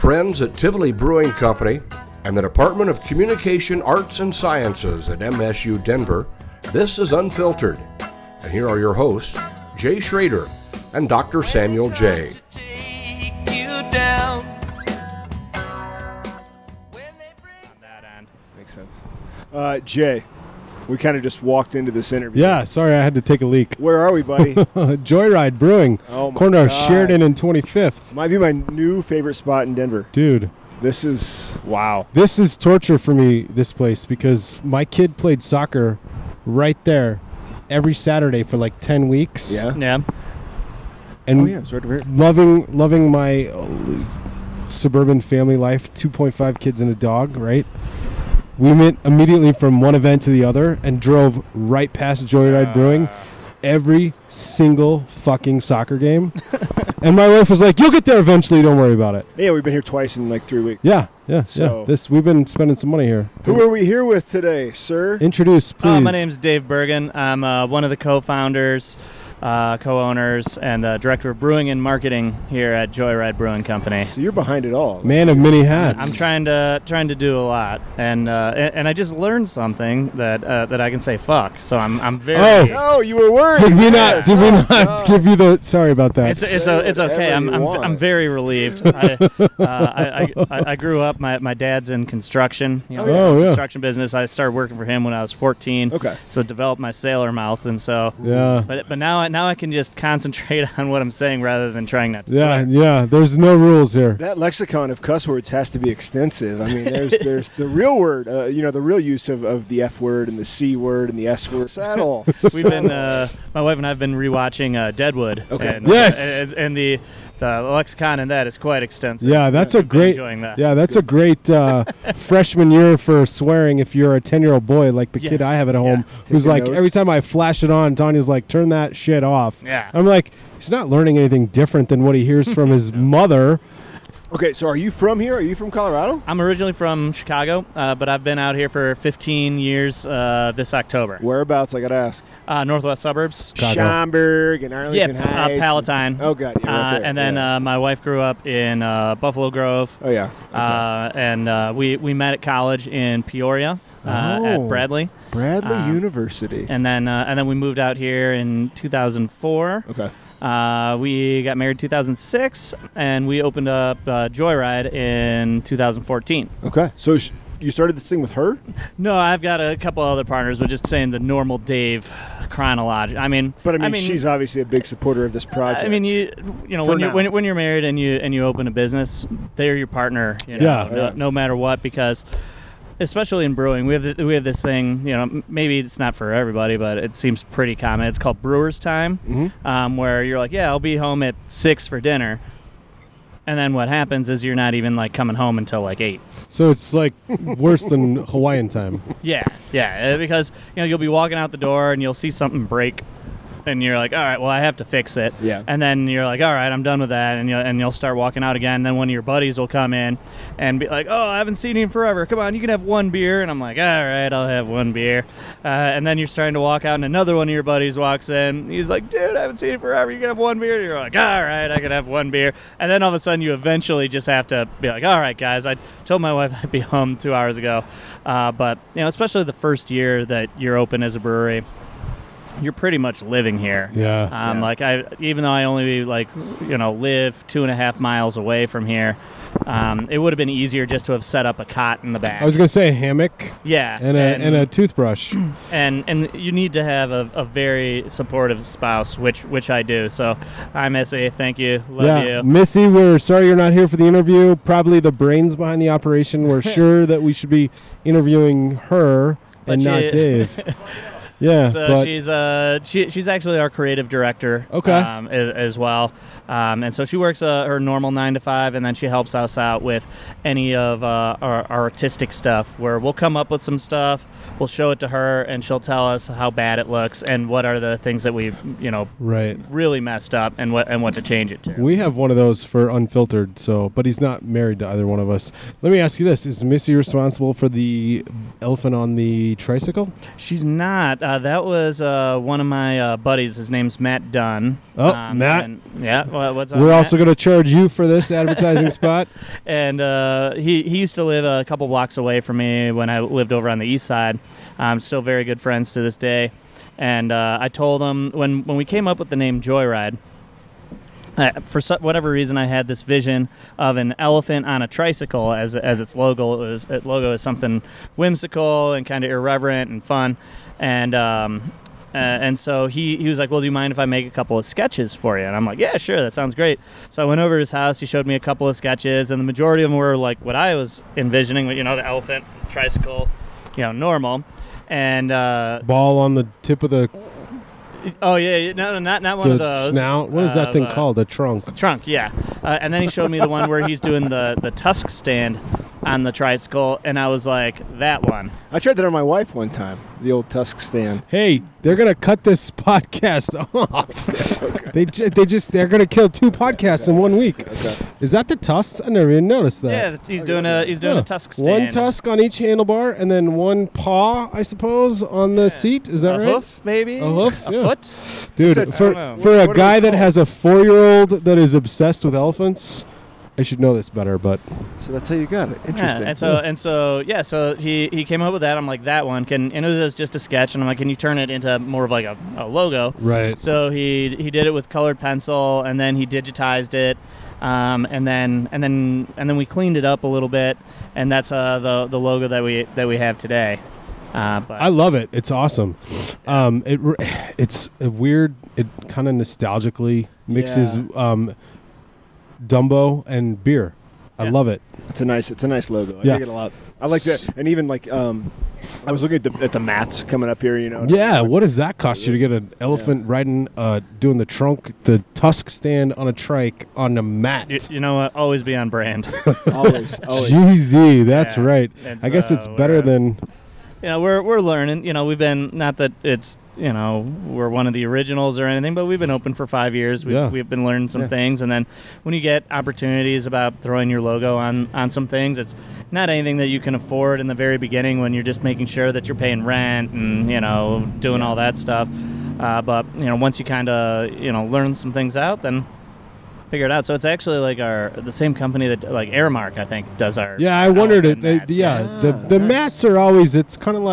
friends at Tivoli Brewing Company and the Department of Communication Arts and Sciences at MSU Denver, this is Unfiltered. And here are your hosts, Jay Schrader and Dr. Samuel J. Makes sense. Jay, we kind of just walked into this interview. Yeah, sorry, I had to take a leak. Where are we, buddy? Joyride Brewing. Oh my corner of God. Sheridan and 25th. Might be my new favorite spot in Denver. Dude. This is, wow. This is torture for me, this place, because my kid played soccer right there every Saturday for like 10 weeks. Yeah? Yeah. And it's right over here. loving my suburban family life, 2.5 kids and a dog, right? We went immediately from one event to the other and drove right past Joyride Brewing every single fucking soccer game. And my wife was like, you'll get there eventually, don't worry about it. Yeah, we've been here twice in like 3 weeks. Yeah. So- We've been spending some money here. Who are we here with today, sir? Introduce, please. My name's Dave Bergen. I'm one of the co-founders, co-owners, and director of brewing and marketing here at Joyride Brewing Company. So you're behind it all. Man of many hats. I'm trying to do a lot, and I just learned something that I can say fuck. So I'm very. Oh, you were worried. Did we Yes. not give you the? Sorry about that. It's okay. I'm very relieved. I grew up. My dad's in construction. Construction business. I started working for him when I was 14. Okay. So developed my sailor mouth, and so. Yeah. But now I can just concentrate on what I'm saying rather than trying not to swear. Yeah. There's no rules here. That lexicon of cuss words has to be extensive. I mean, there's the real word, the real use of the F word and the C word and the S word. Saddle. We've been, my wife and I have been rewatching Deadwood. Okay. And, Yes. And the lexicon in that is quite extensive. Yeah, that's a I've been great. enjoying that. Yeah, that's a great freshman year for swearing. If you're a 10-year-old boy like the kid Yes. I have at home, who's Taking like notes. every time I flash it on, Tanya's like, "Turn that shit off." Yeah. I'm like, he's not learning anything different than what he hears from his mother. Okay, so are you from here? Are you from Colorado? I'm originally from Chicago, but I've been out here for 15 years this October. Whereabouts, I got to ask. Northwest suburbs. Chicago. Schaumburg and Arlington Yep, Heights. Palatine. Oh, God. Yeah, right there. And then Yeah. my wife grew up in Buffalo Grove. Oh, yeah. Okay. And we met at college in Peoria at Bradley. Bradley University. And then we moved out here in 2004. Okay. We got married 2006, and we opened up Joyride in 2014. Okay. So you started this thing with her? No, I've got a couple other partners, but just saying the normal Dave chronology. I mean, she's obviously a big supporter of this project. I mean, you know, when you're married and you open a business, they're your partner. You know, Yeah. no matter what, because. Especially in brewing, we have this thing. You know, maybe it's not for everybody, but it seems pretty common. It's called brewer's time, where you're like, yeah, I'll be home at 6 for dinner, and then what happens is you're not even like coming home until like 8. So it's like worse than Hawaiian time. Yeah, because you'll be walking out the door and you'll see something break. And you're like, all right, well, I have to fix it. Yeah. And then you're like, all right, I'm done with that. And you'll start walking out again. And then one of your buddies will come in and be like, oh, I haven't seen you in forever. Come on, you can have one beer. And I'm like, all right, I'll have one beer. And then you're starting to walk out, and another one of your buddies walks in. He's like, dude, I haven't seen you forever. You can have one beer. And you're like, all right, I can have one beer. And then all of a sudden, you eventually just have to be like, all right, guys, I told my wife I'd be home 2 hours ago. But especially the first year that you're open as a brewery, you're pretty much living here. Yeah. Like even though I only live 2.5 miles away from here, it would have been easier just to have set up a cot in the back. I was gonna say a hammock. Yeah. And a toothbrush. And you need to have a very supportive spouse, which I do. So hi, Missy, thank you, love you. Missy, we're sorry you're not here for the interview. Probably the brains behind the operation. We're sure that we should be interviewing her and not Dave. Yeah, so she's actually our creative director. Okay. As well, and so she works her normal 9 to 5, and then she helps us out with any of our artistic stuff. Where we'll come up with some stuff, we'll show it to her, and she'll tell us how bad it looks and what are the things that we've really messed up and what to change it to. We have one of those for Unfiltered, but he's not married to either one of us. Let me ask you this: is Missy responsible for the elephant on the tricycle? She's not. That was one of my buddies. His name's Matt Dunn. Oh, Matt. And, yeah, what's up, We're Matt? also going to charge you for this advertising spot. And he used to live a couple blocks away from me when I lived over on the east side. I'm still very good friends to this day. And I told him when we came up with the name Joyride, for whatever reason, I had this vision of an elephant on a tricycle as its logo. Its logo is something whimsical and kind of irreverent and fun. And so he was like, well, do you mind if I make a couple of sketches for you? And I'm like, yeah, sure, that sounds great. So I went over to his house. He showed me a couple of sketches, and the majority of them were like what I was envisioning, the elephant, tricycle, normal. And ball on the tip of the oh yeah, no, not one of those. Snout. What is that thing called? A trunk. Trunk, yeah. And then he showed me the one where he's doing the tusk stand on the tricycle, and I was like, that one. I tried that on my wife one time, the old tusk stand. Hey, they're gonna cut this podcast off. Okay. They're gonna kill 2 podcasts in 1 week. Okay. Is that the tusks? I never even noticed that. Yeah, he's doing a tusk stand. 1 tusk on each handlebar, and then 1 paw, I suppose, on the seat. Is that right? A hoof, maybe. A hoof. A Yeah. foot. Dude, for a guy that has a 4-year-old that is obsessed with elephants, I should know this better, but so that's how you got it. Interesting. Yeah, so he came up with that. I'm like, that one and it was just a sketch, and I'm like, can you turn it into more of like a logo? Right. So he did it with colored pencil, and then he digitized it, and then we cleaned it up a little bit, and that's the logo that we have today. But I love it. It's awesome. It's a weird. It kind of nostalgically mixes Dumbo and beer. I love it. It's a nice logo. I Yeah. like it a lot. I like that, and even like I was looking at the mats coming up here. Yeah. What does that cost you to get an elephant riding, doing the tusk stand on a trike on a mat? you know what? Always be on brand. always. GZ. That's right. I guess it's better than. We're learning. We've been, not that it's we're one of the originals or anything, but we've been open for 5 years. We've been learning some things, and then when you get opportunities about throwing your logo on some things, it's not anything that you can afford in the very beginning when you're just making sure that you're paying rent and doing all that stuff. But once you kind of learn some things out, then figure it out. So it's actually like the same company that like Airmark, I think, does our. Yeah, I wondered it. Mats. The mats are always. It's kind of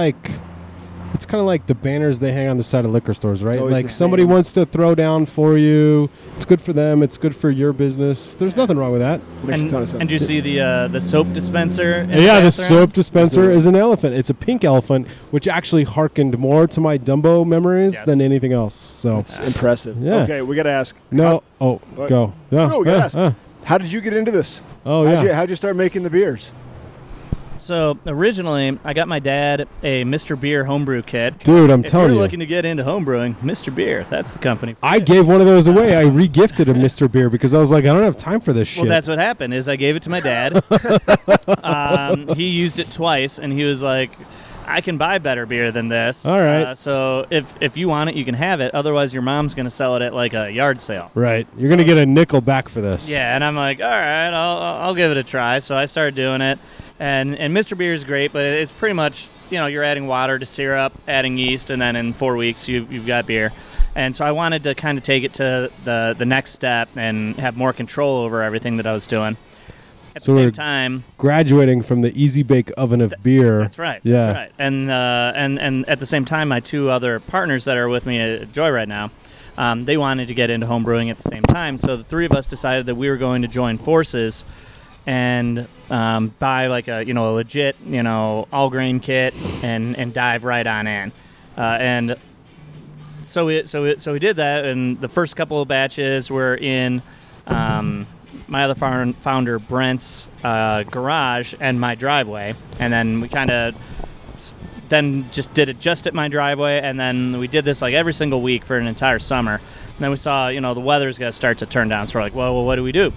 like the banners they hang on the side of liquor stores, right? Like somebody wants to throw down for you. It's good for them. It's good for your business. There's nothing wrong with that. Makes a ton of sense. And you see the soap dispenser? Yeah, the soap dispenser is an elephant. It's a pink elephant, which actually harkened more to my Dumbo memories than anything else. So it's impressive. Yeah. Okay, we got to ask. No. Go. No, we got to ask. How did you get into this? How'd you start making the beers? So originally, I got my dad a Mr. Beer homebrew kit. Dude, I'm telling you. If you're looking to get into homebrewing, Mr. Beer, that's the company. I gave one of those away. I re-gifted a Mr. Beer because I was like, I don't have time for this shit. Well, that's what happened is I gave it to my dad. He used it twice, and he was like, I can buy better beer than this. All right. So if you want it, you can have it. Otherwise, your mom's going to sell it at like a yard sale. Right. You're going to get a nickel back for this. Yeah, and I'm like, all right, I'll give it a try. So I started doing it. And Mr. Beer is great, but it's pretty much, you're adding water to syrup, adding yeast, and then in 4 weeks you've got beer. And so I wanted to kind of take it to the next step and have more control over everything that I was doing. At the same time, graduating from the easy bake oven of beer. That's right. Yeah. That's right. And at the same time, my 2 other partners that are with me at Joyride now, they wanted to get into home brewing at the same time. So the 3 of us decided that we were going to join forces and buy like a legit all grain kit and dive right on in, and so we did that. And the first couple of batches were in my other founder Brent's garage and my driveway, and then we kind of just did it just at my driveway, and then we did this like every single week for an entire summer. And then we saw the weather's got to start to turn down, so we're like, well, what do we do?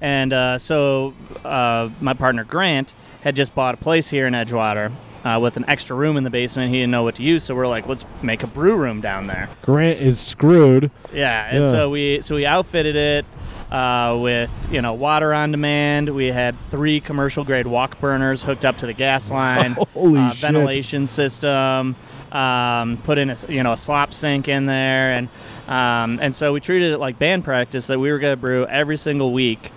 And so my partner Grant had just bought a place here in Edgewater with an extra room in the basement. He didn't know what to use, so we're like, let's make a brew room down there. Grant is screwed. Yeah, and so we outfitted it. with water on demand. We had 3 commercial grade walk burners hooked up to the gas line. Holy shit. Ventilation system. Put in a slop sink in there, and so we treated it like band practice, that we were going to brew every single week,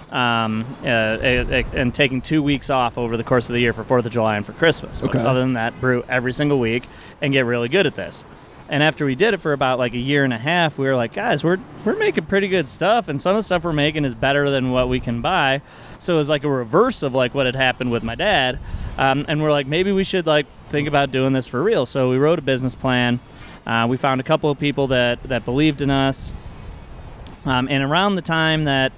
and taking 2 weeks off over the course of the year for 4th of July and for Christmas. Okay. But other than that, brew every single week and get really good at this. And after we did it for about like a year and a half, we were like, guys, we're making pretty good stuff, and some of the stuff we're making is better than what we can buy. So it was like a reverse of like what had happened with my dad, and we're like, maybe we should like think about doing this for real. So we wrote a business plan. We found a couple of people that believed in us, and around the time that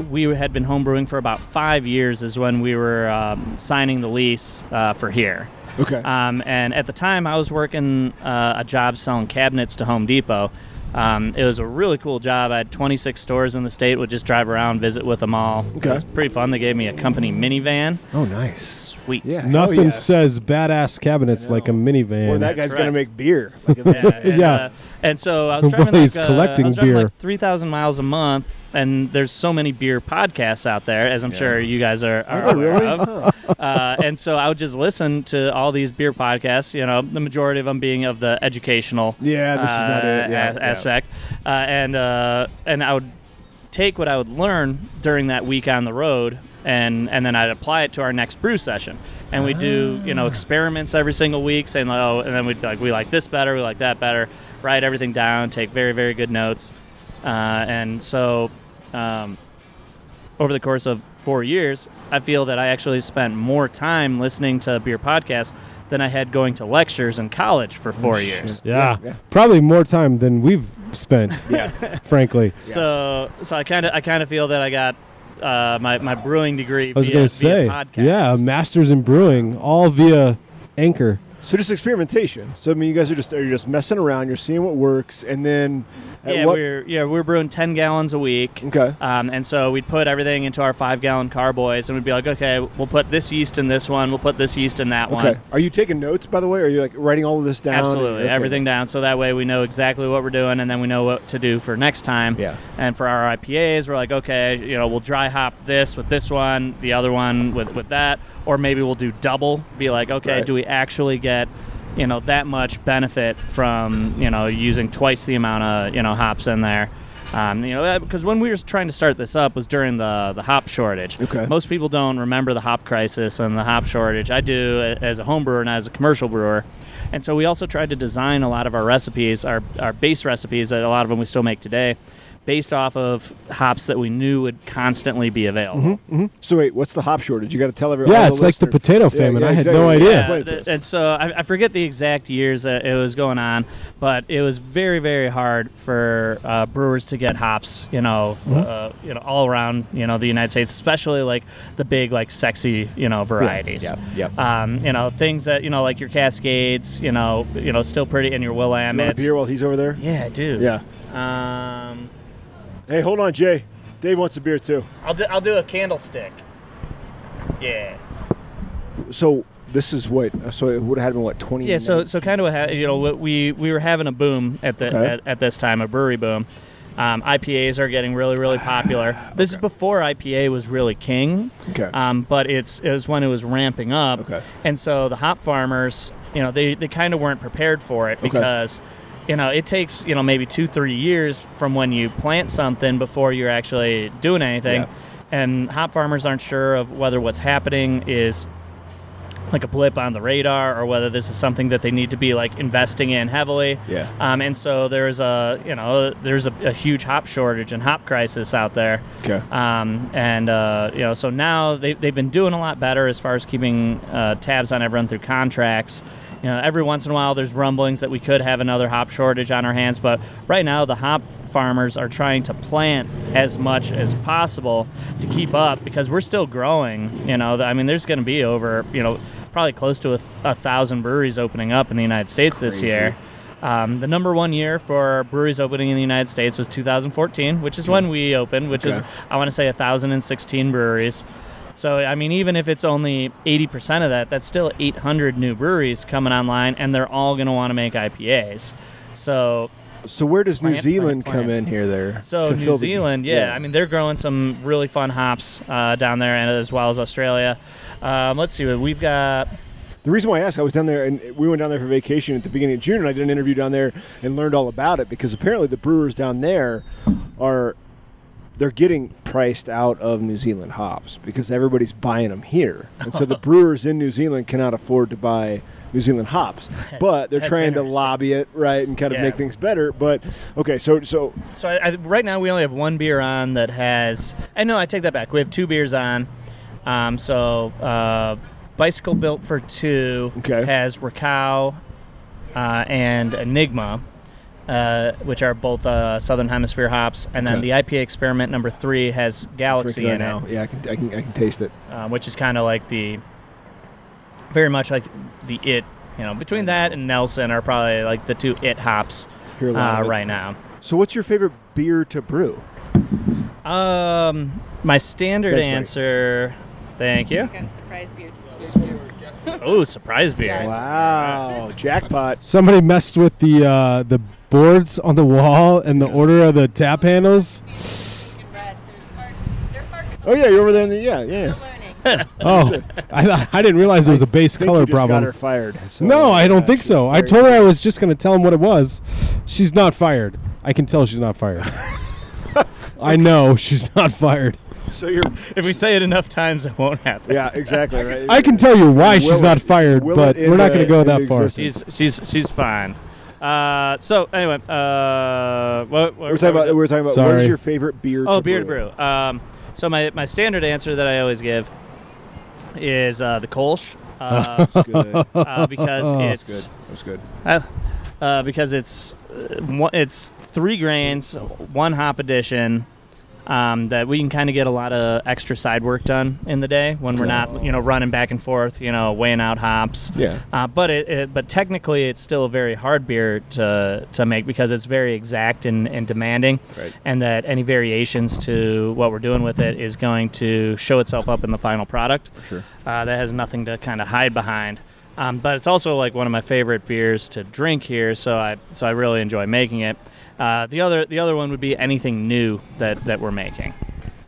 we had been homebrewing for about 5 years is when we were signing the lease for here. Okay. And at the time, I was working a job selling cabinets to Home Depot. It was a really cool job. I had 26 stores in the state, would just drive around, visit with them all. Okay. It was pretty fun. They gave me a company minivan. Oh, nice. Sweet. Yeah. Nothing yes. says badass cabinets like a minivan. Or that guy's That's going to right. make beer. Like Yeah. And so I was driving Well, he's collecting beer. like 3,000 miles a month, and there's so many beer podcasts out there, as I'm sure you guys are aware of. And so I would just listen to all these beer podcasts, the majority of them being of the educational Yeah, this is not it. Yeah, aspect. And I would take what I would learn during that week on the road, and then I'd apply it to our next brew session. And we do, experiments every single week, saying, and then we'd be like, we like this better, we like that better, write everything down, take very, very good notes. And so over the course of 4 years, I feel that I actually spent more time listening to beer podcasts than I had going to lectures in college for 4 years. Yeah. Yeah. Probably more time than we've spent, frankly. So I kind of feel that I got my brewing degree. I was going to say, podcast. a master's in brewing, all via Anchor. So just experimentation. So I mean, you guys are just messing around. You're seeing what works, and then we're brewing 10 gallons a week. Okay. And so we'd put everything into our 5-gallon carboys, and we'd be like, okay, we'll put this yeast in this one, we'll put this yeast in that one. Okay. Are you taking notes, by the way? Are you like writing all of this down? Absolutely, everything down, so that way we know exactly what we're doing, and then we know what to do for next time. Yeah. And for our IPAs, we're like, okay, we'll dry hop this with this one, the other one with that, or maybe we'll do double. Be like, okay, Right. do we actually get that much benefit from using twice the amount of hops in there? Because when we were trying to start this up was during the hop shortage. Okay. Most people don't remember the hop crisis and the hop shortage. I do as a home brewer and as a commercial brewer. And so we also tried to design a lot of our recipes, our base recipes, that a lot of them we still make today, based off of hops that we knew would constantly be available. So wait, what's the hop shortage? You got to tell everyone. Yeah, it's like the potato famine. I had no exactly. idea. Explain it to us. And so I forget the exact years that it was going on, but it was very, very hard for brewers to get hops, all around, the United States, especially like the big, like sexy, varieties. Yeah. Things that like your Cascades, still pretty, and your You want a Willamettes. beer while he's over there? Yeah, I do. Yeah. Hey, hold on, Jay. Dave wants a beer too. I'll do a candlestick. Yeah. So this is what? So it would have been what 20? Yeah, so kind of we were having a boom at this time, a brewery boom. IPAs are getting really, really popular. This is before IPA was really king. Okay. But it was when it was ramping up. Okay. And so the hop farmers, they kind of weren't prepared for it because it takes maybe 2-3 years from when you plant something before you're actually doing anything. Yeah. And hop farmers aren't sure of whether what's happening is like a blip on the radar or whether this is something that they need to be like investing in heavily. Yeah. And so there's a huge hop shortage and hop crisis out there. Okay. So now they've been doing a lot better as far as keeping tabs on everyone through contracts. Every once in a while there's rumblings that we could have another hop shortage on our hands, but right now the hop farmers are trying to plant as much as possible to keep up because we're still growing. There's going to be over, probably close to 1,000 breweries opening up in the United States this year. The number one year for breweries opening in the United States was 2014, which is when we opened, which is, I want to say, 1,016 breweries. So, even if it's only 80% of that, that's still 800 new breweries coming online, and they're all going to want to make IPAs. So, So where does New Plant, Zealand plant, come plant. in here there? So to New fill the- Zealand, I mean, they're growing some really fun hops down there, and as well as Australia. Let's see what we've got. The reason why I asked, I was down there, and we went down there for vacation at the beginning of June, and I did an interview down there and learned all about it, because apparently the brewers down there they're getting priced out of New Zealand hops because everybody's buying them here. And so the brewers in New Zealand cannot afford to buy New Zealand hops. But they're that's trying to interesting. lobby it, right, and kind of Yeah. make things better. But, okay, so So right now we only have one beer on that has. I know I take that back. We have 2 beers on. Bicycle Built for 2 Okay. has Rakau and Enigma, which are both Southern Hemisphere hops, and then Okay. the IPA Experiment number 3 has Galaxy drinking right in now. Yeah, I can taste it. it, which is kind of like very much like the it. Between that and Nelson are probably like the 2 it hops Hear a lot of it. right now. So what's your favorite beer to brew? My standard Thanks, buddy. answer. Thank you. Got a surprise beer too. Oh, surprise beer. Yeah. Wow, jackpot. Somebody messed with the boards on the wall and the order of the tap handles. In red. They're hard. Oh, yeah, you're over there in the, yeah. Still learning. Oh, I didn't realize there was a base I think color you just problem. got her fired. So, No, I don't think she's so. I very told her I was just going to tell him what it was. She's not fired. I can tell she's not fired. I know she's not fired. So you're, If we say it enough times, it won't happen. yeah, exactly, right? I can tell you why Will she's it- not fired, will but it we're not going to into- go that into far. existence? She's fine. So anyway, what We're talking about what Sorry. is your favorite beer to beer brew? to brew. So my standard answer that I always give is the Kolsch, That's good. because That's good. because it's 3 grains, 1 hop addition. That we can kind of get a lot of extra side work done in the day when we're not, running back and forth, weighing out hops. Yeah. But technically, it's still a very hard beer to make because it's very exact and demanding, Right. and that any variations to what we're doing with it is going to show itself up in the final product. Sure. That has nothing to kind of hide behind. But it's also like one of my favorite beers to drink here, so I really enjoy making it. The other one would be anything new that we're making.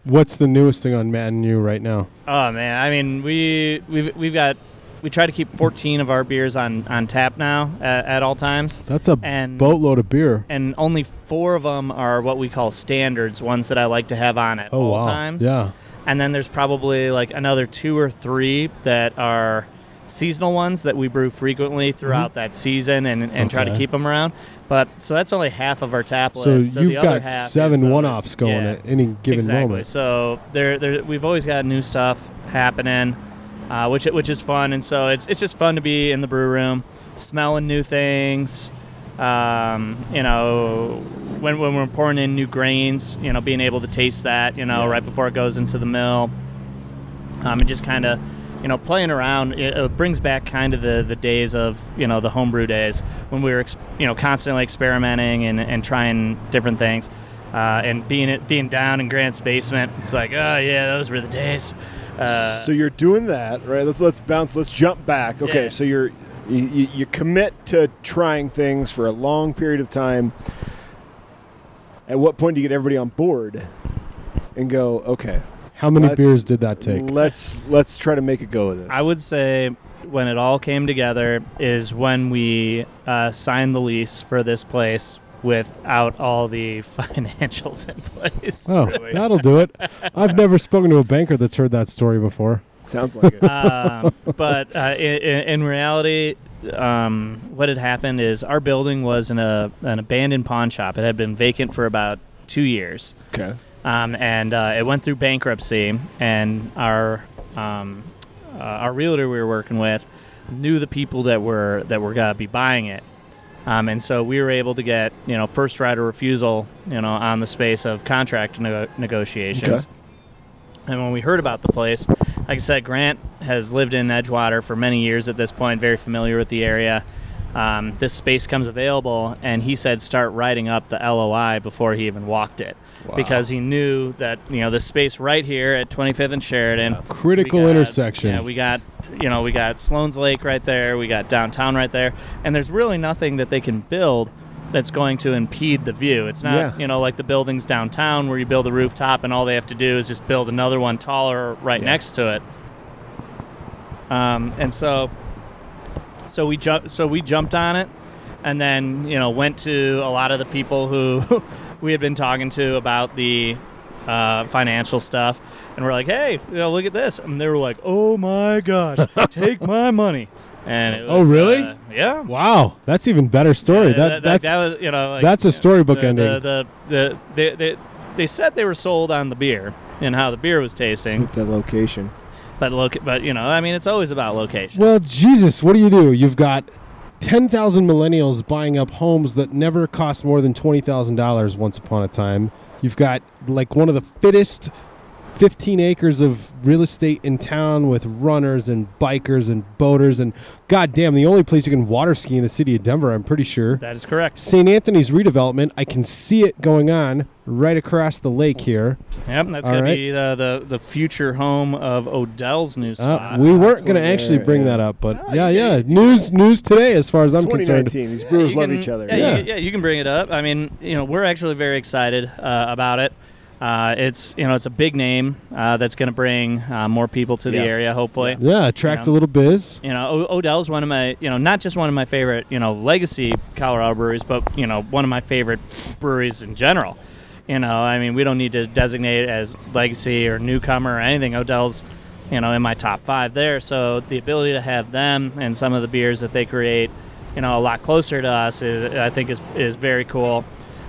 What's the newest thing on Matt and You right now? Oh man, I mean we try to keep 14 of our beers on tap now at all times. That's a And- boatload of beer. And only 4 of them are what we call standards, ones that I like to have on at Oh, all wow. times. Yeah. And then there's probably like another 2 or 3 that are seasonal ones that we brew frequently throughout that season and try to Okay. keep them around. But so that's only half of our tap So list. you've the other got half 7 is, one-offs going yeah, at any given exactly. moment. So we've always got new stuff happening, which is fun. And so it's just fun to be in the brew room, smelling new things. When we're pouring in new grains, being able to taste that, right before it goes into the mill, and just kind of, playing around. It brings back kind of the days of, the homebrew days when we were, constantly experimenting and trying different things, and being down in Grant's basement. It's like, oh yeah, those were the days. So you're doing that, right? Let's jump back. Okay, Yeah. so you commit to trying things for a long period of time. At what point do you get everybody on board and go, okay, How many let's- beers did that take? let's try to make a go of this? I would say when it all came together is when we signed the lease for this place without all the financials in place. Oh, that'll do it. I've never spoken to a banker that's heard that story before. Sounds like it. But in reality, what had happened is our building was in an abandoned pawn shop. It had been vacant for about 2 years. Okay. And it went through bankruptcy, and our realtor we were working with knew the people that were gonna be buying it, and so we were able to get first right of refusal on the space of contract negotiations. Okay. And when we heard about the place, like I said, Grant has lived in Edgewater for many years at this point, very familiar with the area. This space comes available, and he said start writing up the LOI before he even walked it. Wow. Because he knew that the space right here at 25th and Sheridan, Critical we got- intersection. Yeah, we got Sloan's Lake right there, we got downtown right there, and there's really nothing that they can build that's going to impede the view. It's not, like the buildings downtown where you build a rooftop and all they have to do is just build another one taller right next to it. And so we jumped on it, and then went to a lot of the people who we had been talking to about the financial stuff, and we're like, hey, look at this, and they were like, oh my gosh, take my money. And it was, oh really? Yeah. Wow, that's even better story. That was that's a storybook ending. They said they were sold on the beer and how the beer was tasting. The location. But it's always about location. Well, Jesus, what do? You've got 10,000 millennials buying up homes that never cost more than $20,000 once upon a time. You've got like one of the fittest 15 acres of real estate in town with runners and bikers and boaters, and goddamn, the only place you can water ski in the city of Denver, I'm pretty sure. That is correct. St. Anthony's redevelopment, I can see it going on right across the lake here. Yep, that's going to be the future home of Odell's new spot. We weren't going to actually bring that up, but news today as far as I'm concerned. 2019, these brewers love each other. You can bring it up. I mean, we're actually very excited about it. It's a big name that's going to bring more people to the area, hopefully. Yeah, attract a little biz. Odell's one of my, not just one of my favorite, legacy Colorado breweries, but one of my favorite breweries in general. We don't need to designate it as legacy or newcomer or anything. Odell's, in my top 5 there. So the ability to have them and some of the beers that they create, a lot closer to us is very cool.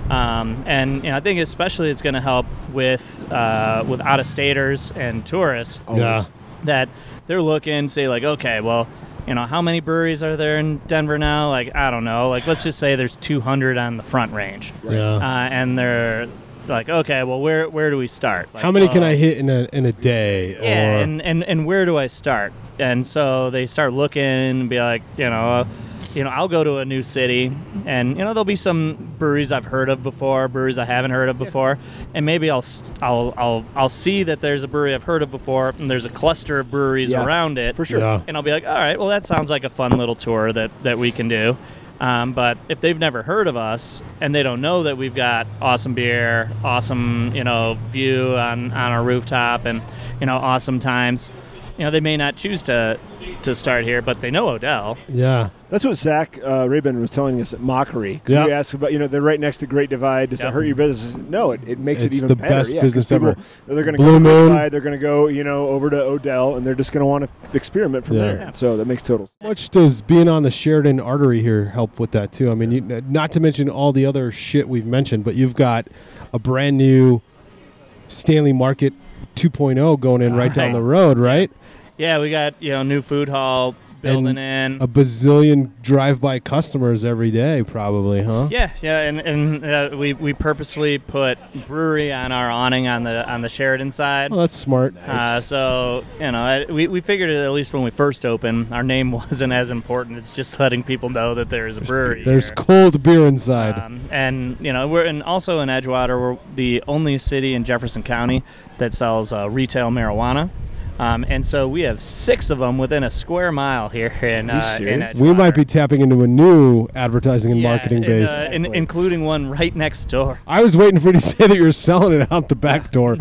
I think especially it's going to help with out-of-staters and tourists that they're looking, say like, okay, well, how many breweries are there in Denver now? Like, I don't know. Like, let's just say there's 200 on the Front Range. Right. Yeah. And they're like, okay, well, where do we start? Like, how many can I hit in a day? Yeah, and where do I start? And so they start looking and be like, I'll go to a new city, and there'll be some breweries I've heard of before, breweries I haven't heard of before, and maybe I'll see that there's a brewery I've heard of before, and there's a cluster of breweries around it, for sure, and I'll be like, all right, well, that sounds like a fun little tour that we can do. But if they've never heard of us and they don't know that we've got awesome beer, awesome view on our rooftop, and awesome times, they may not choose to start here, but they know Odell. Yeah. That's what Zach Rabin was telling us at Mockery. Because we asked about, they're right next to Great Divide. Does it hurt your business? No, it makes it even better. It's the best business ever. They're going to go to Great Divide. They're going to go, over to Odell, and they're just going to want to experiment from there. So that makes total sense. How much does being on the Sheridan artery here help with that, too? I mean, not to mention all the other shit we've mentioned, but you've got a brand new Stanley Market 2.0 going in right down the road, right? Yeah, we got new food hall building in. A bazillion drive-by customers every day, probably, huh? Yeah, and we purposely put brewery on our awning on the Sheridan side. Oh, that's smart. Nice. So we figured it, at least when we first opened, our name wasn't as important. It's just letting people know that there's a brewery. There's here. cold beer inside. We're also in Edgewater. We're the only city in Jefferson County that sells retail marijuana. And so we have 6 of them within a square mile here in Edgewater. We might be tapping into a new advertising and marketing base. Including one right next door. I was waiting for you to say that you were selling it out the back door.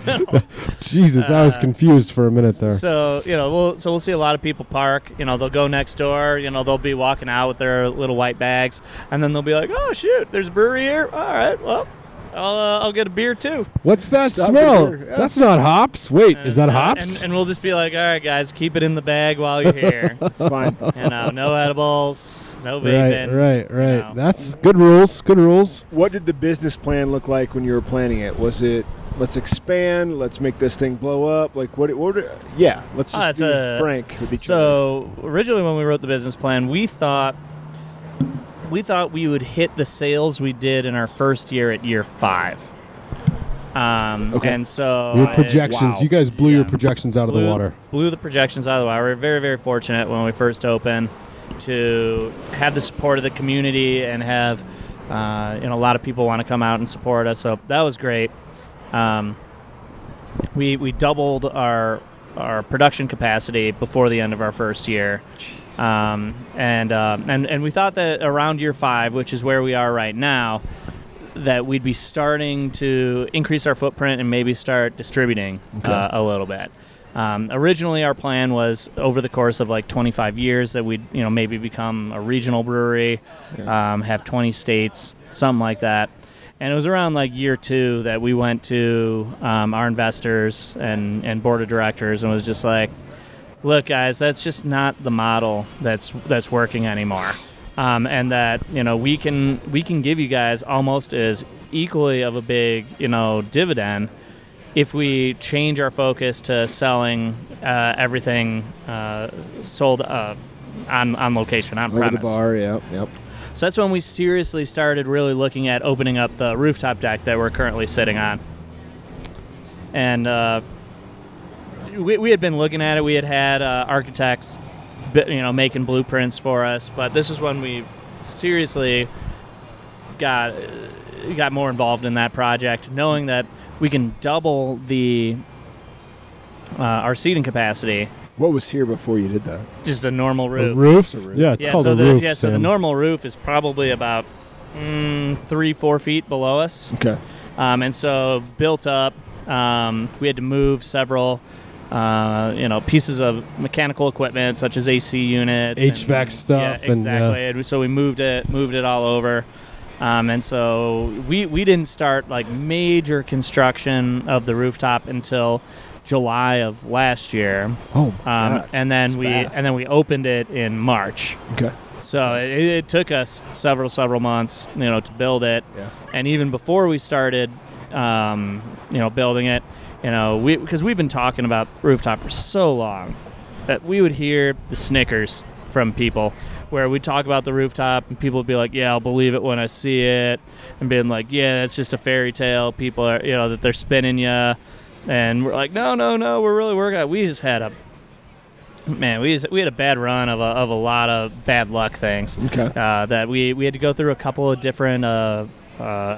Jesus, I was confused for a minute there. So, we'll see a lot of people park. They'll go next door. They'll be walking out with their little white bags. And then they'll be like, oh, shoot, there's a brewery here? All right, well, I'll get a beer too. What's that smell? That's not hops. Wait, is that hops? And we'll just be like, all right, guys, keep it in the bag while you're here. It's fine. No edibles, no vaping. Right. That's good rules. Good rules. What did the business plan look like when you were planning it? Was it, let's expand, let's make this thing blow up? Like let's just be frank with each other. So originally when we wrote the business plan, we thought we would hit the sales we did in our first year at year 5. And so your projections, you guys blew your projections out of the water. Blew the projections out of the water. We were very, very fortunate when we first opened to have the support of the community and have a lot of people want to come out and support us. So that was great. We doubled our production capacity before the end of our first year. And we thought that around year 5, which is where we are right now, that we'd be starting to increase our footprint and maybe start distributing a little bit. Originally, our plan was over the course of like 25 years that we'd maybe become a regional brewery, have 20 states, something like that. And it was around like year 2 that we went to our investors and board of directors and was just like, look, guys, that's just not the model that's working anymore. And that we can give you guys almost as equally of a big dividend if we change our focus to selling everything sold on location, on premise. Over the bar, yep. So that's when we seriously started really looking at opening up the rooftop deck that we're currently sitting on. And we had been looking at it. We had architects, making blueprints for us. But this is when we seriously got more involved in that project, knowing that we can double our seating capacity. What was here before you did that? Just a normal roof. A roof? Yeah, it's called a roof. Yeah, so the normal roof is probably about 3-4 feet below us. Okay. And so built up, we had to move several, pieces of mechanical equipment such as AC units, HVAC stuff. Yeah, exactly. And so we moved it all over. And so we didn't start like major construction of the rooftop until July of last year. Oh, God. And then we opened it in March. Okay. So it took us several months, to build it. Yeah. And even before we started, building it, because we've been talking about rooftop for so long that we would hear the snickers from people where we'd talk about the rooftop and people would be like, yeah, I'll believe it when I see it, and being like, yeah, that's just a fairy tale. People are, that they're spinning you. And we're like, no, we're really working on it. We just had we had a bad run of a lot of bad luck things. Okay. That we had to go through a couple of different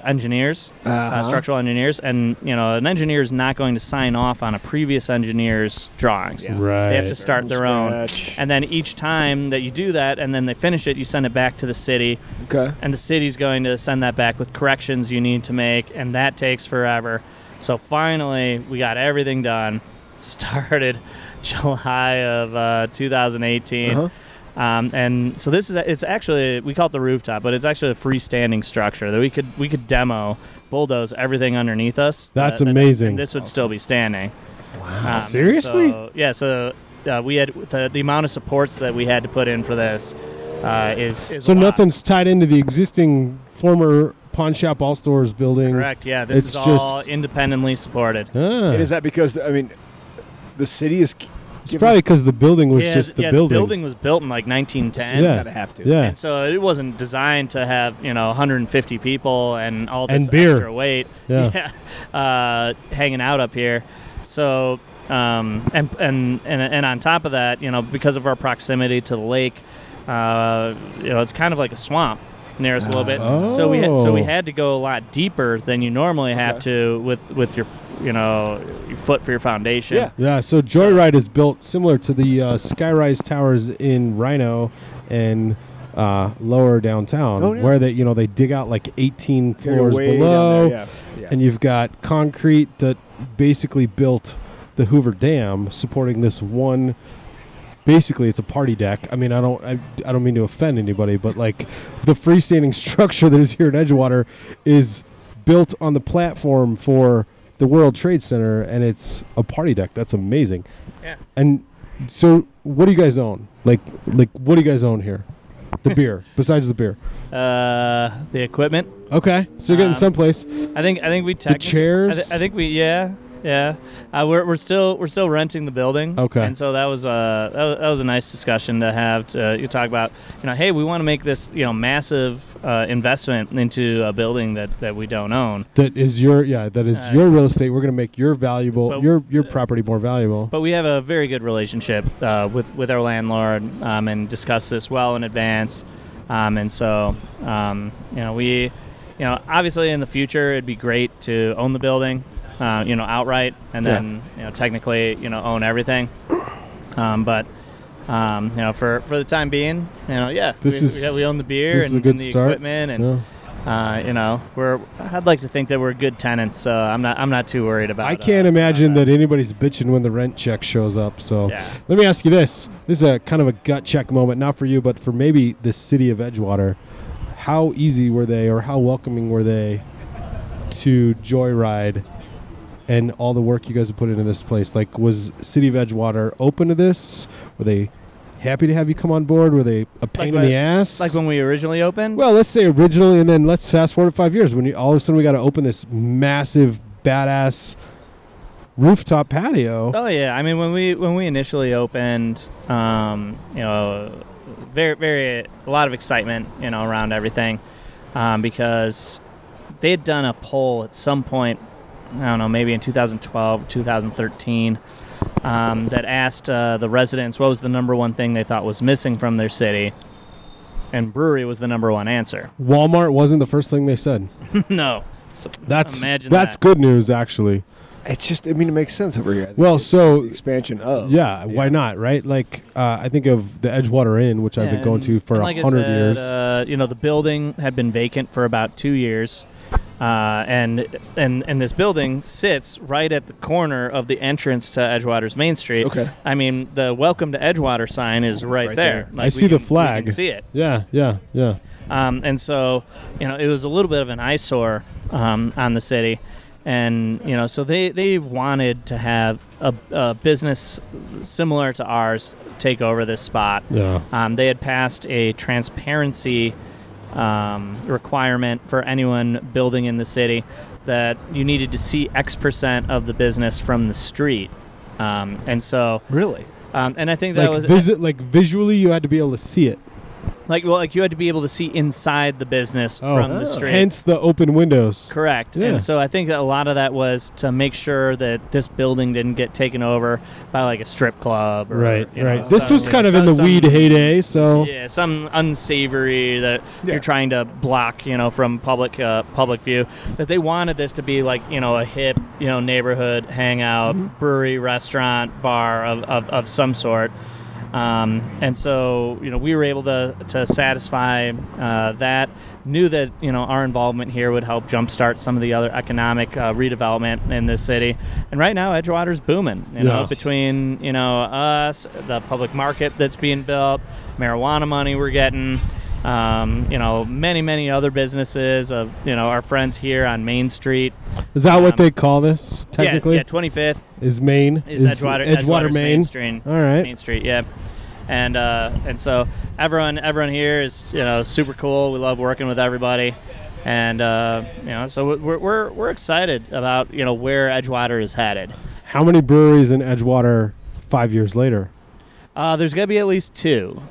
engineers, structural engineers, and an engineer is not going to sign off on a previous engineer's drawings. Yeah. Right. They have to start their own. And then each time that you do that, and then they finish it, you send it back to the city. Okay. And the city's going to send that back with corrections you need to make, and that takes forever. So finally, we got everything done. Started July of 2018. And so it's actually, we call it the rooftop, but it's actually a freestanding structure that we could demo, bulldoze everything underneath us. That's amazing. And this would still be standing. Wow. Seriously? So we had the amount of supports that we had to put in for this is so a lot. Nothing's tied into the existing former Pawn Shop All Stores building. Correct. Yeah, this is all independently supported. And is that because the city is? It's probably because the building was just the building. The building was built in like 1910. Yeah. Gotta have to. Yeah. And so it wasn't designed to have 150 people and all this And beer. extra weight hanging out up here. So and on top of that, because of our proximity to the lake, it's kind of like a swamp near us a little bit. So we had to go a lot deeper than you normally have to with your your foot for your foundation. Yeah. So Joyride is built similar to the Skyrise Towers in Rhino and lower downtown, where they dig out like 18 floors below, and you've got concrete that basically built the Hoover Dam supporting this one. Basically, it's a party deck. I mean, I don't mean to offend anybody, but like the freestanding structure that is here at Edgewater is built on the platform for the World Trade Center, and it's a party deck. That's amazing. Yeah. And so, what do you guys own? Like what do you guys own here? The beer, besides the beer. The equipment. Okay, so you're getting someplace. I think we the chairs. I think we Yeah, we're still renting the building. Okay, and so that was a nice discussion to have. You talk about hey, we want to make this massive investment into a building that we don't own. That is your your real estate. We're going to make your property more valuable. But we have a very good relationship with our landlord and discuss this well in advance. And so we obviously in the future it'd be great to own the building. outright, and then technically own everything. But For the time being, yeah, we own the beer this is a and, good and the start. equipment, and I'd like to think that we're good tenants, so I'm not too worried about. I can't imagine that anybody's bitching when the rent check shows up. So Yeah. let me ask you this: this is a kind of a gut check moment, not for you, but for maybe the city of Edgewater. How easy were they, or how welcoming were they to Joyride and all the work you guys have put into this place? Like, was City of Edgewater open to this? Were they happy to have you come on board? Were they a pain in the ass? Like when we originally opened? Well, let's say originally, and then let's fast forward 5 years when all of a sudden we got to open this massive, badass rooftop patio. Oh yeah, I mean when we initially opened, very a lot of excitement, around everything, because they had done a poll at some point, I don't know, maybe in 2012, 2013, that asked the residents what was the number one thing they thought was missing from their city, and brewery was the number one answer. Walmart wasn't the first thing they said. No. So That's imagine that's good news, actually. It's just, it makes sense over here. I think. Well, so the expansion of. yeah, why not, right? Like, I think of the Edgewater Inn, which I've been going to for 100 years. The building had been vacant for about 2 years, and this building sits right at the corner of the entrance to Edgewater's Main Street. Okay. I mean, the "Welcome to Edgewater" sign is right there. I see the flag. We can see it. Yeah. And so, it was a little bit of an eyesore on the city. And, so they wanted to have a business similar to ours take over this spot. Yeah. They had passed a transparency requirement for anyone building in the city that you needed to see X% of the business from the street. And so... Really? And I think that was... visually, you had to be able to see it. you had to be able to see inside the business from the street. Hence the open windows. Correct. Yeah. And so I think that a lot of that was to make sure that this building didn't get taken over by like a strip club. Or, Right. know, This some- was kind of some- in the some- weed heyday, so Yeah, some unsavory that Yeah. you're trying to block, from public view. That they wanted this to be like, a hip, neighborhood hangout, brewery, restaurant, bar of some sort. And so, we were able to satisfy that. Knew that, our involvement here would help jumpstart some of the other economic redevelopment in this city. And right now, Edgewater's booming. Yes. Between us, the public market that's being built, marijuana money we're getting. Many other businesses of our friends here on Main Street. is that what they call this technically? Yeah, 25th Is Main is Edgewater's Main? Street. All right. Main Street, yeah. And so everyone here is super cool. We love working with everybody, and so we're excited about where Edgewater is headed. How many breweries in Edgewater 5 years later? There's gonna be at least 2.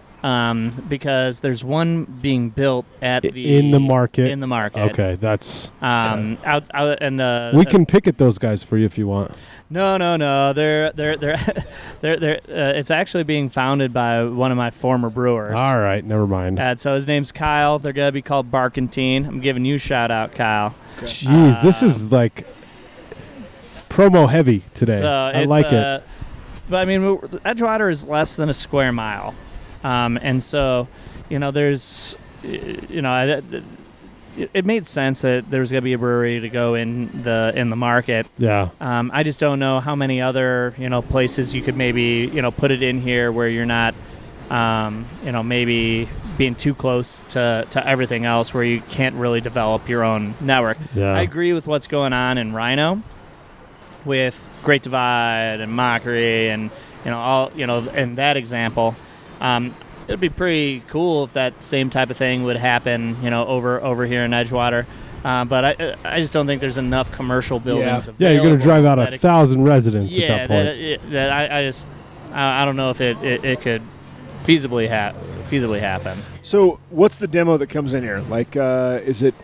Because there's one being built In the market. In the market. Okay, that's Out and we can picket those guys for you if you want. No. They're it's actually being founded by one of my former brewers. All right, never mind. So his name's Kyle. They're gonna be called Bergen. I'm giving you a shout out, Kyle. Jeez, this is like promo heavy today. So I like it. But I mean, Edgewater is less than a square mile, and so there's it made sense that there was going to be a brewery to go in the market. Yeah. I just don't know how many other places you could maybe put it in here where you're not maybe being too close to everything else where you can't really develop your own network. Yeah. I agree with what's going on in Rhino with Great Divide and Mockery and all in that example. It'd be pretty cool if that same type of thing would happen, over here in Edgewater. But I just don't think there's enough commercial buildings. Yeah, you're going to drive out that 1,000 residents at that point. I don't know if it could feasibly happen. So, what's the demo that comes in here? Like, is it?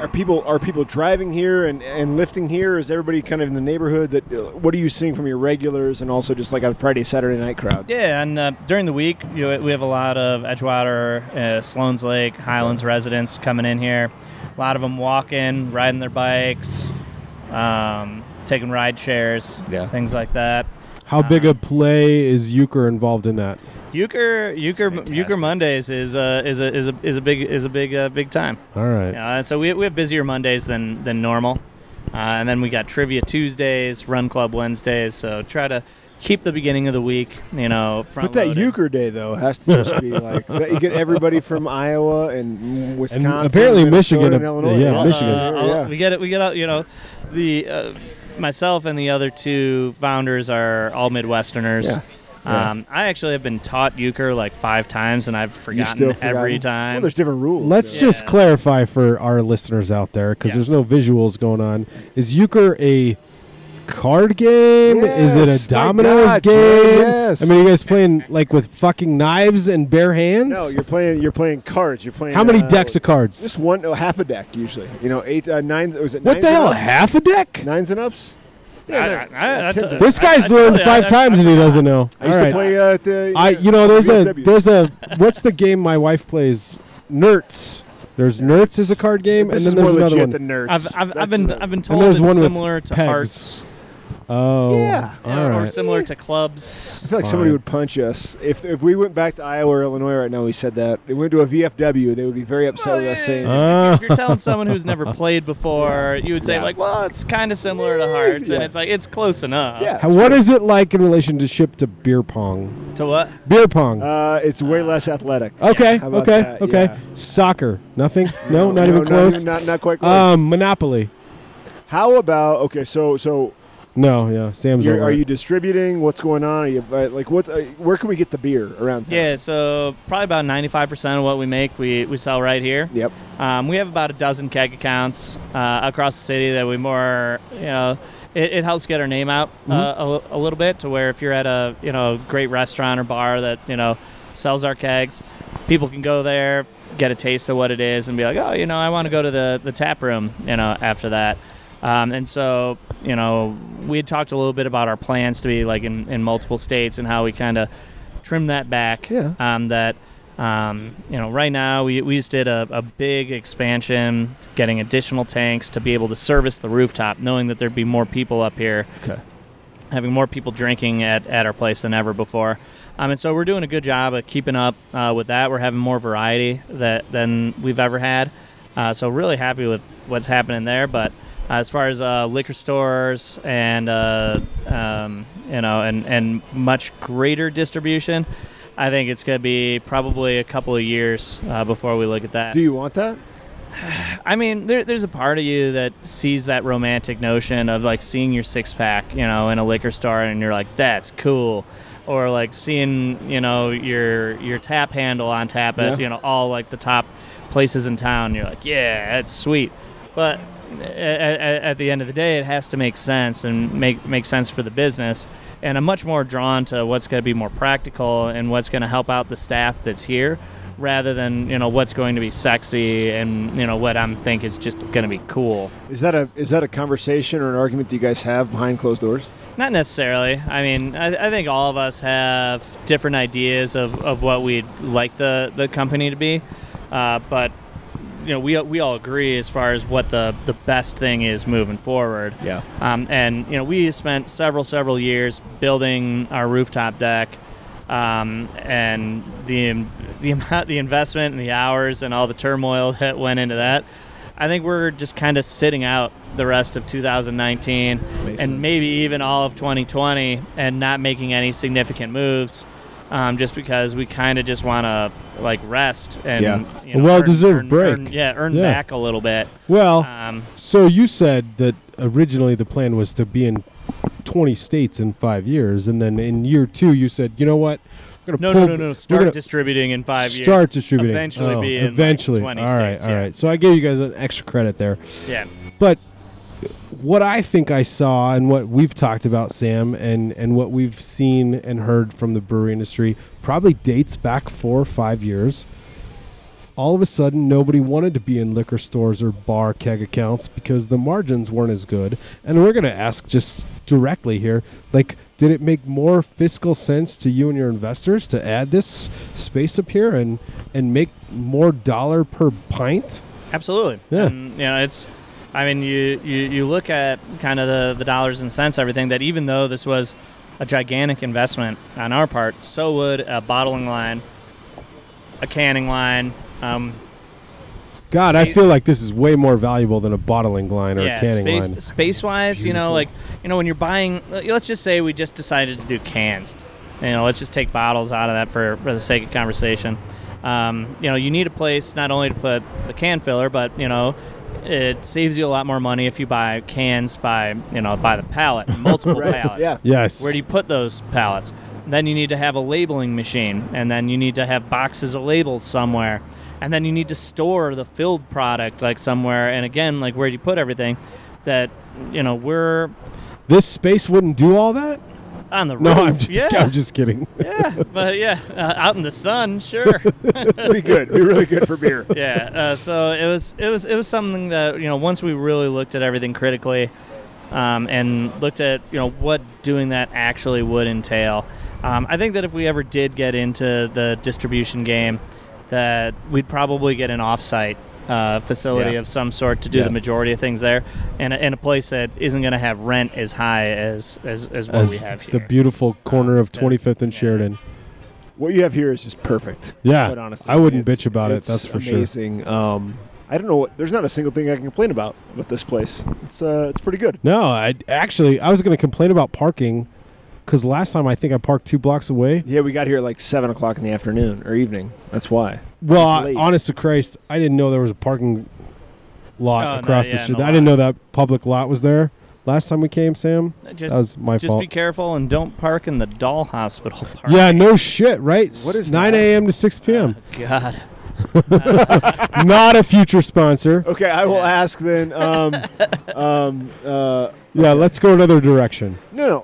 Are people driving here and lifting here? Is everybody kind of in the neighborhood? What are you seeing from your regulars and also just like on Friday, Saturday night crowd? Yeah, and during the week we have a lot of Edgewater, Sloan's Lake, Highlands residents coming in here. A lot of them walking, riding their bikes, taking ride shares, things like that. How big a play is Euchre involved in that? Euchre Mondays is a big time. All right. So we have busier Mondays than normal, and then we got Trivia Tuesdays, Run Club Wednesdays. So try to keep the beginning of the week, front But that Euchre Day, though, has to just be like that. You get everybody from Iowa and Wisconsin, and apparently Minnesota, Michigan, and Illinois. yeah, Michigan. Yeah. We get out. The myself and the other two founders are all Midwesterners. Yeah. I actually have been taught Euchre like 5 times, and I've forgotten every time. Well, there's different rules. Let's just clarify for our listeners out there, because there's no visuals going on. Is Euchre a card game? Yes, Is it a dominoes God, game? Jay, yes. I mean, are you guys playing like with fucking knives and bare hands? No, you're playing cards. You're playing. How many decks of cards? Just half a deck usually. 8, 9. Was it? What nines the and hell? ups? Half a deck? 9s and ups. This guy's learned 5 times and he doesn't know. I used to play at the. There's a what's the game my wife plays? Nerds. There's Nerds is a card game, This and is then there's more another legit one. than Nerds. I've been told there's it's one with similar to pegs. Hearts. Oh, Yeah. all Or right. similar to clubs. I feel like somebody would punch us if we went back to Iowa or Illinois right now. We said that we went to a VFW, they would be very upset with us saying. If you're telling someone who's never played before, you would say well, it's kind of similar to Hearts, and it's like it's close enough. Yeah. What is it like in relationship to beer pong? To what? Beer pong. It's way less athletic. Okay, How about okay, that? okay. Yeah. Soccer, nothing? No, not even close? Not quite close. Monopoly. How about so? No, yeah, Sam's over Are it. you distributing? What's going on? Are you where can we get the beer around town? Yeah, so probably about 95% of what we make, we sell right here. Yep. We have about a dozen keg accounts across the city that we it helps get our name out a little bit, to where if you're at a great restaurant or bar that sells our kegs, people can go there, get a taste of what it is, and be like, oh, I want to go to the tap room after that. And so we had talked a little bit about our plans to be like in multiple states, and how we kind of trim that back. Yeah. Right now we just did a big expansion, getting additional tanks to be able to service the rooftop, knowing that there'd be more people up here. Okay. Having more people drinking at our place than ever before. And so we're doing a good job of keeping up with that. We're having more variety than we've ever had. So really happy with what's happening there. But as far as liquor stores and and much greater distribution, I think it's going to be probably a couple of years before we look at that. Do you want that? I mean, there's a part of you that sees that romantic notion of like seeing your 6-pack, in a liquor store, and you're like, that's cool. Or like seeing, your tap handle on tap at, all like the top places in town. You're like, yeah, that's sweet. But at the end of the day, it has to make sense and make sense for the business. And I'm much more drawn to what's going to be more practical and what's going to help out the staff that's here, rather than what's going to be sexy and what I'm think is just going to be cool. Is that a conversation or an argument that you guys have behind closed doors? Not necessarily. I mean, I think all of us have different ideas of what we'd like the company to be, but we all agree as far as what the best thing is moving forward. Yeah. And we spent several years building our rooftop deck, and the investment and the hours and all the turmoil that went into that. I think we're just kind of sitting out the rest of 2019 and maybe even all of 2020 and not making any significant moves, just because we kind of just want to like rest and a well-deserved break. Earn back a little bit. Well, so you said that originally the plan was to be in 20 states in 5 years, and then in year 2 you said, you know what? No. Start distributing in 5 years. Start distributing. Eventually be in eventually. Like 20 all right, states. all right. So I gave you guys an extra credit there. Yeah. But what I think I saw and what we've talked about, Sam, and what we've seen and heard from the brewery industry probably dates back 4 or 5 years. All of a sudden, nobody wanted to be in liquor stores or bar keg accounts because the margins weren't as good. And we're going to ask just directly here, like, did it make more fiscal sense to you and your investors to add this space up here and make more dollar per pint? Absolutely. Yeah. And, it's, I mean, you look at kind of the dollars and cents, everything, that even though this was a gigantic investment on our part. So would a bottling line, a canning line. God, I feel like this is way more valuable than a bottling line or a canning line. Space-wise, when you're buying, let's just say we just decided to do cans. Let's just take bottles out of that for the sake of conversation. You need a place not only to put the can filler, but, it saves you a lot more money if you buy cans by the pallet, multiple pallets. Yeah. Yes. Where do you put those pallets? Then you need to have a labeling machine, and then you need to have boxes of labels somewhere. And then you need to store the filled product somewhere. And again, where do you put everything? That This space wouldn't do all that? On the roof. No, I'm just kidding. Yeah, but out in the sun, sure. Pretty good. Be really good for beer. Yeah. So it was something that once we really looked at everything critically, and looked at what doing that actually would entail. I think that if we ever did get into the distribution game, that we'd probably get an off-site facility of some sort to do the majority of things there, and a place that isn't going to have rent as high as what we have here. The beautiful corner of 25th and Sheridan. What you have here is just perfect. Yeah, quite honestly. I wouldn't bitch about it. That's for amazing. Sure. I don't know. There's not a single thing I can complain about with this place. It's pretty good. No, I was going to complain about parking. Because last time I think I parked 2 blocks away. Yeah, we got here at 7 o'clock in the afternoon or evening. That's why. Well, honest to Christ, I didn't know there was a parking lot across the street. I didn't know that public lot was there last time we came, Sam. That was my fault. Just be careful and don't park in the doll hospital park. Yeah, no shit, right? What is 9 a.m. to 6 p.m. Oh, God. Not a future sponsor. Okay, I will ask then. Yeah, let's go another direction. No.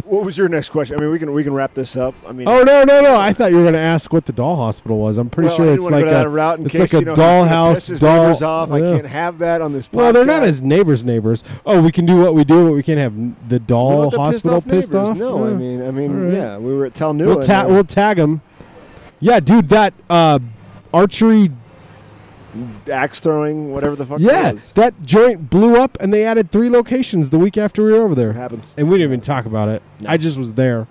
What was your next question? I mean, we can wrap this up. I mean. Oh no! I thought you were going to ask what the doll hospital was. I'm pretty sure it's like a route in it's case, like a dollhouse. Neighbors off. I can't have that on this podcast. Well, they're not as neighbors. Oh, we can do what we do, but we can't have the doll hospital pissed off. No, yeah. I mean, right. yeah, we were at Tel Newland. We'll tag them. Yeah, dude, that archery. Axe throwing, whatever the fuck. Yeah, that joint blew up, and they added 3 locations the week after we were over there. What happens? And we didn't even talk about it. No. I just was there.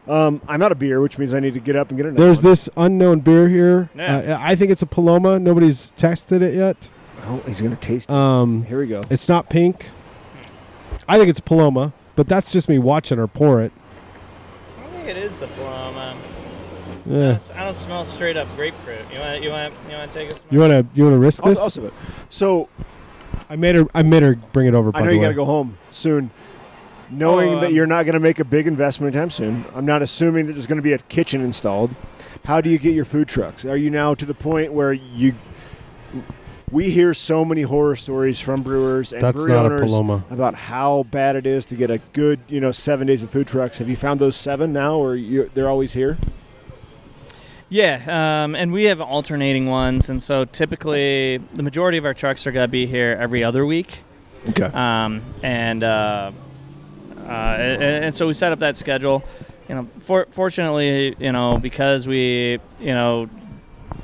I'm out of beer, which means I need to get up and get another There's one. this unknown beer here. Yeah. I think it's a Paloma. Nobody's tested it yet. Oh, he's gonna taste it. Here we go. It's not pink. I think it's Paloma, but that's just me watching her pour it. I think it is the Paloma. Yeah. I don't smell straight up grapefruit. You want to take a smell? You wanna risk this? Also, so I made her bring it over. I know you got to go home soon. Knowing that you're not going to make a big investment anytime soon, I'm not assuming that there's going to be a kitchen installed. How do you get your food trucks? Are you now to the point where we hear so many horror stories from brewers and brewery owners about how bad it is to get a good 7 days of food trucks. Have you found those 7 now, or they're always here? Yeah, and we have alternating ones, and so typically the majority of our trucks are going to be here every other week. Okay. And so we set up that schedule. Fortunately, because we, do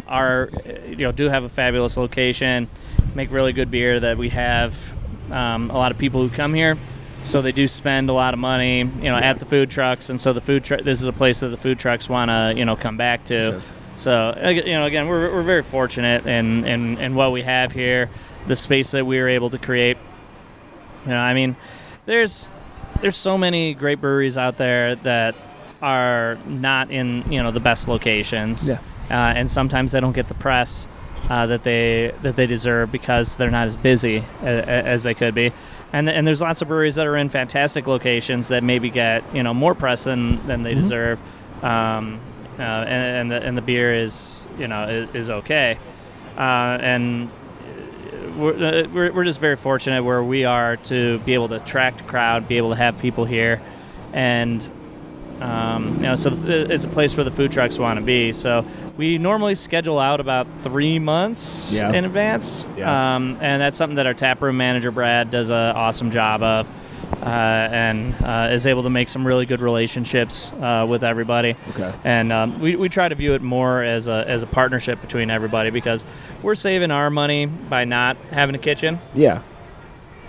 have a fabulous location, make really good beer, that we have a lot of people who come here. So they do spend a lot of money, at the food trucks, and so this is a place that the food trucks want to, come back to. So, again, we're very fortunate in what we have here, the space that we were able to create. There's so many great breweries out there that are not in, the best locations. Yeah. And sometimes they don't get the press that they deserve because they're not as busy as they could be. And there's lots of breweries that are in fantastic locations that maybe get more press than they deserve, and the beer is okay, and we're just very fortunate where we are to be able to attract a crowd, be able to have people here, and so it's a place where the food trucks want to be. So we normally schedule out about 3 months in advance, and that's something that our taproom manager, Brad, does an awesome job of, and is able to make some really good relationships with everybody. Okay. And we try to view it more as a partnership between everybody, because we're saving our money by not having a kitchen. Yeah.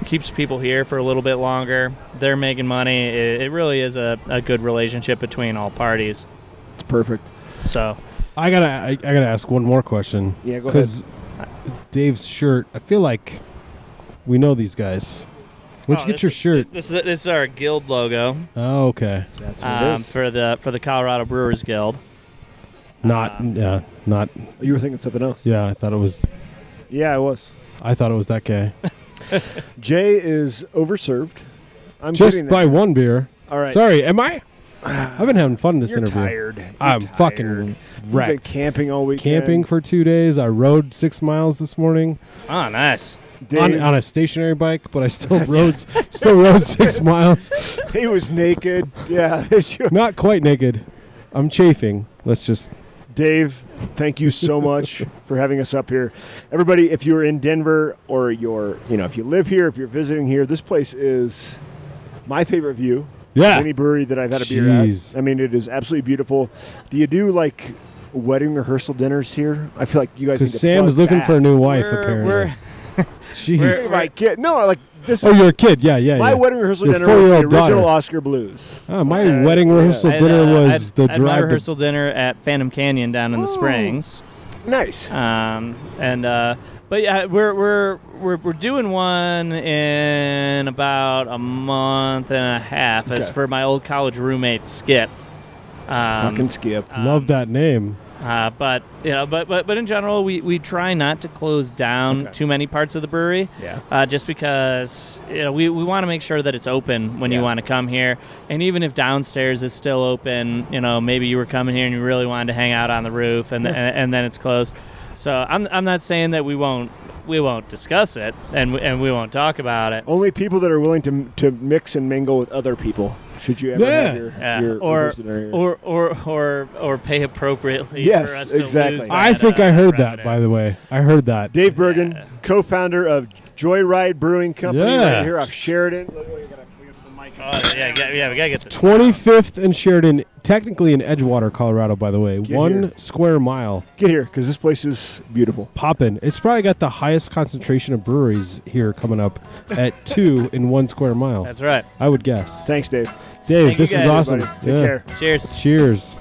keeps people here for a little bit longer. They're making money. It really is a good relationship between all parties. It's perfect. So I gotta ask one more question. Yeah, go ahead. Because Dave's shirt, I feel like we know these guys. Where'd you get your shirt? This is our guild logo. Oh, okay. That's what it is. For the Colorado Brewers Guild. Not. You were thinking something else. Yeah, I thought it was. Yeah, I was. I thought it was that guy. Jay is overserved. I'm Just getting by there. one beer. All right. Sorry, am I? I've been having fun in this You're interview. tired. I'm You're fucking tired. You've been wrecked. camping all weekend. Camping for 2 days. I rode 6 miles this morning Oh, nice. Dave, on a stationary bike, but I still rode 6 miles. he was naked. Yeah. Not quite naked. I'm chafing. Let's just. Dave, thank you so much for having us up here. Everybody, if you're in Denver or if you live here, if you're visiting here, this place is my favorite view. Yeah. Any brewery that I've had a beer Jeez. at. I mean, it is absolutely beautiful. Do you do like wedding rehearsal dinners here? I feel like you guys need to Because Sam's plug looking that. for a new wife, We're- apparently. Jeez. we're- My kid. No, like this Oh, is you're a kid. Yeah. my wedding rehearsal Your dinner was the 4-year-old original daughter. Oscar Blues. My Okay. wedding Yeah. rehearsal I had, dinner I was had- the I had my drive. to- rehearsal dinner at Phantom Canyon down in the Oh. Springs. Nice. But yeah, we're doing one in about a month and a half. It's Okay. for my old college roommate Skip. Fucking Skip. Love that name. But in general, we try not to close down Okay. too many parts of the brewery. Yeah. Just because we want to make sure that it's open when you Yeah. want to come here, and even if downstairs is still open, maybe you were coming here and you really wanted to hang out on the roof, and and then it's closed. So I'm not saying that we won't discuss it and we won't talk about it. Only people that are willing to mix and mingle with other people. Should you ever have your rehearsal dinner here. or pay appropriately Yes, for us to exactly. lose I that, think I heard that, revenue. by the way. I heard that. Dave Bergen, co-founder of Joyride Brewing Company, Yeah. right here off Sheridan. Look, we gotta put the mic Oh, yeah, we gotta get this. 25th and Sheridan, technically in Edgewater, Colorado, by the way. Get 1 here. square mile. Get here, because this place is beautiful. Poppin'. It's probably got the highest concentration of breweries here coming up at 2 in 1 square mile. That's right. I would guess. Thanks, Dave. Dave, Thank you this is guys. awesome. Everybody, take care. Cheers. Cheers.